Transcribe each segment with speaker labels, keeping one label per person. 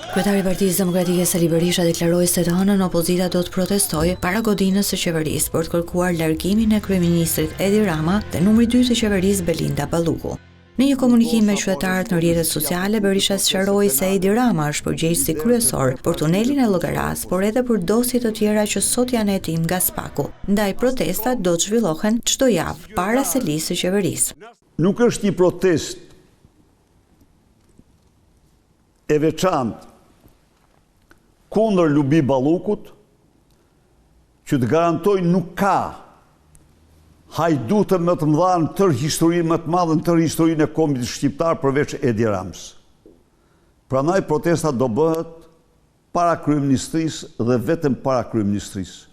Speaker 1: Kryetari i Partisë Demokratike Sali Berisha deklaroi se të hënën opozita do të protestojë para godinës së qeverisë për të kërkuar largimin e kryeministrit Edi Rama dhe numri 2 të qeverisë Belinda Balluku. Në një komunikim me qytetarët në rrjetet sociale, Berisha sqaroi se Edi Rama është përgjegjësi kryesor për tunelin e Llogaras, por edhe për dosje të tjera që sot janë hetim nga SPAK-u. Ndaj protestat do të zhvillohen çdo javë para selisë së qeverisë.
Speaker 2: Nuk është një protestë e veçantë kundër Lubi Ballukut, që të garantoj nuk ka hajdutë më të mëdha në tërë historinë, më të madhe në tërë historinë e kombit shqiptar përveç Edi Ramës. Prandaj protesta do bëhet para kryeministrisë dhe vetëm para kryeministrisë.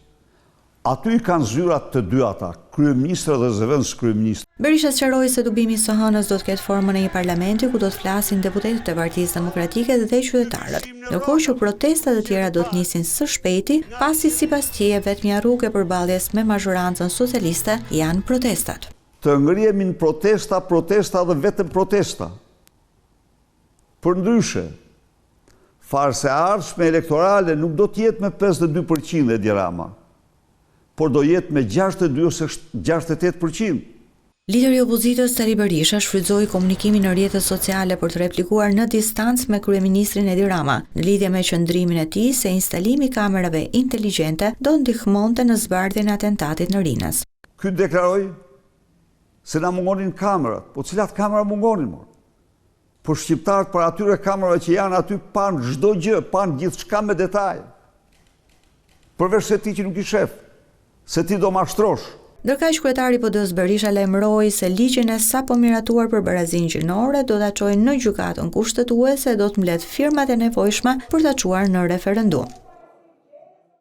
Speaker 2: Aty kanë zyrat të dy ata, kryeministra dhe zëvendës kryeministër.
Speaker 1: Berisha sqaroi se dubimi së hënës do të ketë formën e një parlamenti ku do të flasin deputetët e Partisë Demokratike dhe qytetarët, ndërkohë që protestat e tjera do të nisin së shpejti, pasi sipas tij vetmja rrugë e përballjes me mazhorancën socialiste janë protestat.
Speaker 2: Të ngrihemi në protesta dhe vetëm protesta. Përndryshe, farse ardhshme elektorale nuk do të jetë me 52% Edi Rama, por do jetë me 62 ose 68%.
Speaker 1: Lideri i opozitës Sali Berisha shfrytëzoi komunikimin në rrjetet sociale për të replikuar në distancë me kryeministrin Edi Rama, në lidhje me qëndrimin e tij se instalimi i kamerave inteligjente do ndihmonte në zbardhjen e atentatit në Rinas.
Speaker 2: Ky deklaroi se na mungonin kamerat, po cilat kamera mungonin më? Por shqiptarët për atyre kamerave që janë aty panë çdo gjë, panë gjithçka me detaj. Përveç se ti që nuk i shef, se ti do mashtrosh.
Speaker 1: Ndërkaq kryetari i PD-s Berisha lajmëroi se ligjin e sapo miratuar për barazinë gjinore do ta çojë në gjykatën kushtetuese dhe do të mbledh firmat e nevojshme për ta çuar në referendum.